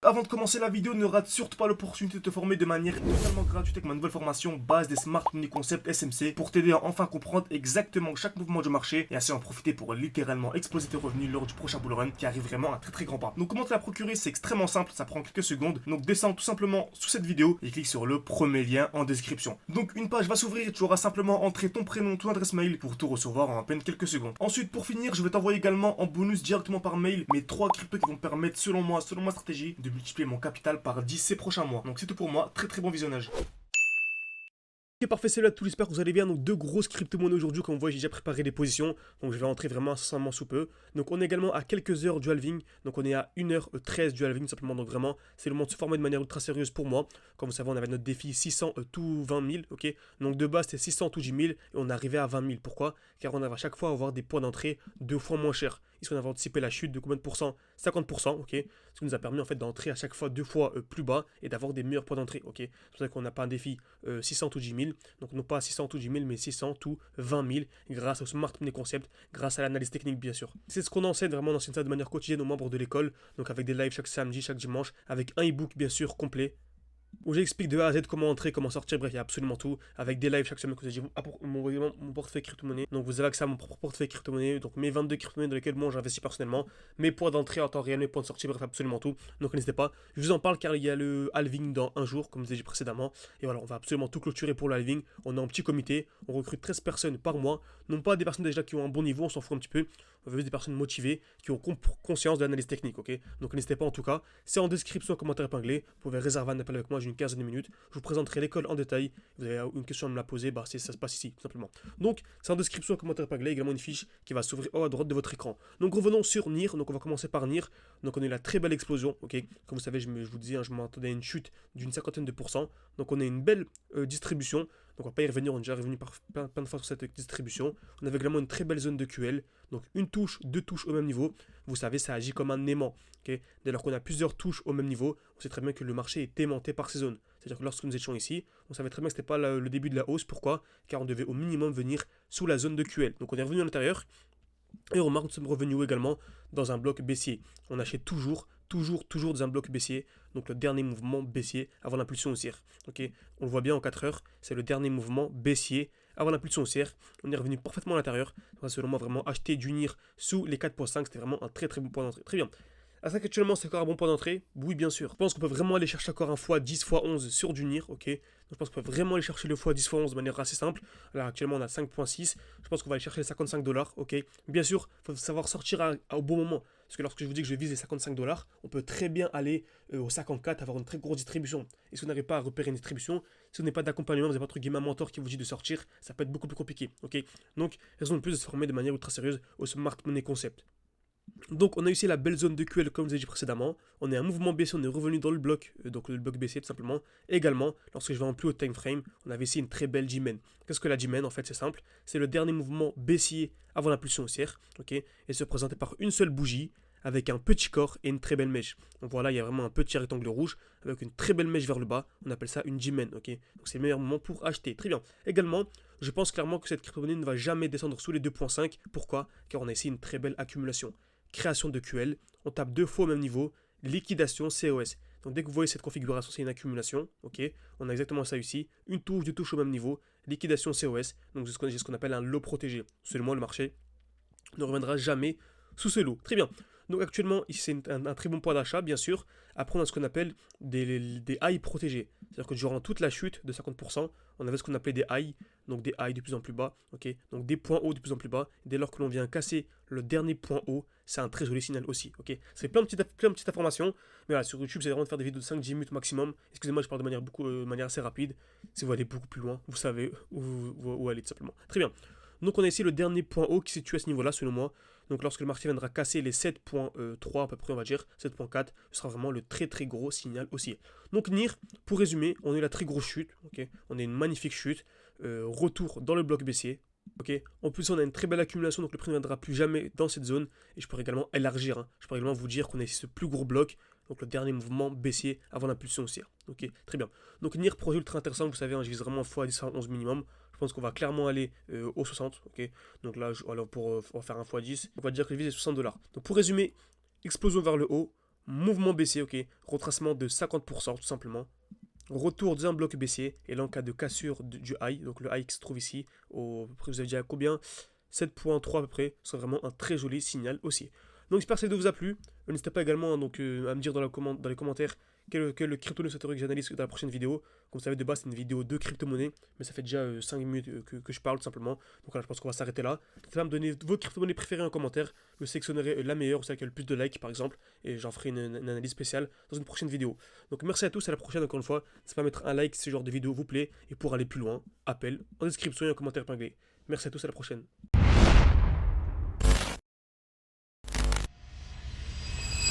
avant de commencer la vidéo, ne rate surtout pas l'opportunité de te former de manière totalement gratuite avec ma nouvelle formation base des Smart Money Concept SMC pour t'aider à enfin comprendre exactement chaque mouvement du marché et ainsi en profiter pour littéralement exploser tes revenus lors du prochain bull run qui arrive vraiment à très grand pas. Donc comment te la procurer, c'est extrêmement simple, ça prend quelques secondes. Donc descends tout simplement sous cette vidéo et clique sur le premier lien en description. Donc une page va s'ouvrir et tu auras simplement entré ton prénom, ton adresse mail pour tout recevoir en à peine quelques secondes. Ensuite, pour finir, je vais t'envoyer également en bonus directement par mail mes 3 cryptos qui vont me permettre selon moi, selon ma stratégie, de multiplier mon capital par 10 ces prochains mois. Donc c'est tout pour moi, très bon visionnage. Ok, parfait, salut à tous, j'espère que vous allez bien. Donc deux grosses crypto-monnaies aujourd'hui, comme vous voyez j'ai déjà préparé des positions, donc je vais rentrer vraiment incessamment sous peu. Donc on est également à quelques heures du halving, donc on est à 1h13 du halving simplement, donc vraiment c'est le moment de se former de manière ultra sérieuse pour moi. Comme vous savez on avait notre défi 600 tout 20 000, ok. Donc de base c'était 600 tout 10 000 et on est arrivé à 20 000, pourquoi? Car on arrive à chaque fois à avoir des points d'entrée 2 fois moins chers. Ici on avait anticipé la chute de combien de pourcents? 50%, ok. Ce qui nous a permis en fait d'entrer à chaque fois 2 fois plus bas et d'avoir des meilleurs points d'entrée, ok. C'est pour ça qu'on n'a pas un défi 600 tout 10 000. Donc non pas 600 tout 10 000 mais 600 tout 20 000 grâce au Smart Money Concept, grâce à l'analyse technique bien sûr. C'est ce qu'on enseigne vraiment, on enseigne ça de manière quotidienne aux membres de l'école, donc avec des lives chaque samedi, chaque dimanche, avec un e-book bien sûr complet, où j'explique de A à Z comment entrer, comment sortir, bref, il y a absolument tout, avec des lives chaque semaine, que j'ai mon portefeuille crypto-monnaie. Donc vous avez accès à mon propre portefeuille crypto-monnaie, donc mes 22 crypto-monnaies dans lesquelles moi j'investis personnellement, mes points d'entrée en temps réel, mes points de sortie, bref, absolument tout. Donc n'hésitez pas, je vous en parle car il y a le halving dans un jour, comme je vous ai dit précédemment. Et voilà, on va absolument tout clôturer pour le halving. On est en petit comité, on recrute 13 personnes par mois, non pas des personnes déjà qui ont un bon niveau, on s'en fout un petit peu. On veut juste des personnes motivées qui ont conscience de l'analyse technique, ok. Donc n'hésitez pas en tout cas, c'est en description, commentaire épinglé, vous pouvez réserver un appel avec moi, j'ai une quinzaine de minutes. Je vous présenterai l'école en détail. Vous avez une question à me la poser, bah ça se passe ici, tout simplement. Donc, c'est en description, commentaire épinglé, également une fiche qui va s'ouvrir haut à droite de votre écran. Donc, revenons sur NIR. Donc, on va commencer par NIR. Donc, on a eu la très belle explosion, ok. Comme vous savez, je vous disais, je m'attendais à une chute d'une 50aine de pourcents. Donc, on a une belle distribution. Donc, on va pas y revenir, on est déjà revenu plein de fois sur cette distribution. On avait également une très belle zone de QL. Donc, une touche, deux touches au même niveau. Vous savez, ça agit comme un aimant. Okay, dès lors qu'on a plusieurs touches au même niveau, on sait très bien que le marché est aimanté par ces zones. C'est-à-dire que lorsque nous étions ici, on savait très bien que ce n'était pas le début de la hausse. Pourquoi? Car on devait au minimum venir sous la zone de QL. Donc on est revenu à l'intérieur. Et on remarque que nous sommes revenus également dans un bloc baissier. On achète toujours dans un bloc baissier. Donc le dernier mouvement baissier avant l'impulsion haussière. Okay, on le voit bien en 4 heures. C'est le dernier mouvement baissier avant l'impulsion haussière. On est revenu parfaitement à l'intérieur. Selon moi, vraiment acheter du NIR sous les 4.5, c'était vraiment un très bon point d'entrée. Très bien. Est-ce qu'actuellement c'est encore un bon point d'entrée? Oui, bien sûr. Je pense qu'on peut vraiment aller chercher encore un x10, x11 sur du NIR, ok. Donc je pense qu'on peut vraiment aller chercher le x10, x11 de manière assez simple. Là, actuellement, on a 5.6. Je pense qu'on va aller chercher les 55 $, ok. Bien sûr, il faut savoir sortir au bon moment. Parce que lorsque je vous dis que je vise les 55 $, on peut très bien aller au 54, avoir une très grosse distribution. Et si vous n'arrivez pas à repérer une distribution, si vous n'avez pas d'accompagnement, vous n'avez pas entre guillemets un mentor qui vous dit de sortir, ça peut être beaucoup plus compliqué, ok. Donc, raison de plus de se former de manière ultra sérieuse au Smart Money Concept. Donc on a ici la belle zone de QL comme je vous ai dit précédemment. On est un mouvement baissier, on est revenu dans le bloc, donc le bloc baissier tout simplement. Également, lorsque je vais en plus haut time frame, on avait ici une très belle G-Man. Qu'est-ce que la G-Man? En fait c'est simple, c'est le dernier mouvement baissier avant l'impulsion haussière, ok, et se présentait par une seule bougie avec un petit corps et une très belle mèche. Donc voilà, il y a vraiment un petit rectangle rouge avec une très belle mèche vers le bas. On appelle ça une G-Man, ok. Donc c'est le meilleur moment pour acheter. Très bien. Également, je pense clairement que cette crypto-monnaie ne va jamais descendre sous les 2.5. Pourquoi? Car on a ici une très belle accumulation. Création de QL, on tape 2 fois au même niveau, liquidation COS. Donc dès que vous voyez cette configuration, c'est une accumulation, ok. On a exactement ça ici, une touche, deux touches au même niveau, liquidation COS. Donc c'est ce qu'on appelle un lot protégé. Seulement le marché ne reviendra jamais sous ce lot. Très bien. Donc actuellement, c'est un très bon point d'achat, bien sûr. Après, on a ce qu'on appelle des highs protégés. C'est-à-dire que durant toute la chute de 50%, on avait ce qu'on appelait des highs, donc des highs de plus en plus bas, ok. Donc des points hauts de plus en plus bas. Dès lors que l'on vient casser le dernier point haut, c'est un très joli signal aussi, ok. C'est plein de petites informations, mais voilà, sur YouTube, c'est vraiment de faire des vidéos de 5-10 minutes maximum. Excusez-moi, je parle de manière assez rapide. Si vous allez beaucoup plus loin, vous savez où aller tout simplement. Très bien. Donc on a ici le dernier point haut qui se situe à ce niveau-là, selon moi. Donc lorsque le marché viendra casser les 7.3 à peu près, on va dire, 7.4, ce sera vraiment le très gros signal aussi. Donc NIR, pour résumer, on a eu la très grosse chute, ok. On a une magnifique chute, retour dans le bloc baissier, ok. En plus, on a une très belle accumulation, donc le prix ne viendra plus jamais dans cette zone. Et je pourrais également élargir, hein. Je pourrais également vous dire qu'on a ici ce plus gros bloc, donc le dernier mouvement baissier avant l'impulsion haussière. Ok, très bien. Donc NIR, projet ultra intéressant, vous savez, hein, je vise vraiment x10 à 11 minimum. Je pense qu'on va clairement aller au 60, ok. Donc là, alors pour faire un x10, on va dire que je vise les 60 $. Donc pour résumer, explosion vers le haut, mouvement baissier, ok, retracement de 50% tout simplement. Retour d'un bloc baissier, et là en cas de cassure du high, donc le high qui se trouve ici, vous avez déjà combien 7.3 à peu près, c'est vraiment un très joli signal aussi. Donc j'espère que cette vidéo vous a plu. N'hésitez pas également à me dire dans les commentaires quel crypto news souhaiteriez que j'analyse dans la prochaine vidéo. Comme vous savez, de base, c'est une vidéo de crypto-monnaie, mais ça fait déjà 5 minutes que je parle tout simplement. Donc là, je pense qu'on va s'arrêter là. N'hésitez pas à me donner vos crypto-monnaies préférées en commentaire. Je sélectionnerai la meilleure, celle qui a le plus de likes par exemple, et j'en ferai une analyse spéciale dans une prochaine vidéo. Donc merci à tous, à la prochaine encore une fois. N'hésitez pas à mettre un like si ce genre de vidéo vous plaît, et pour aller plus loin, appel en description et en commentaire épinglé. Merci à tous, à la prochaine.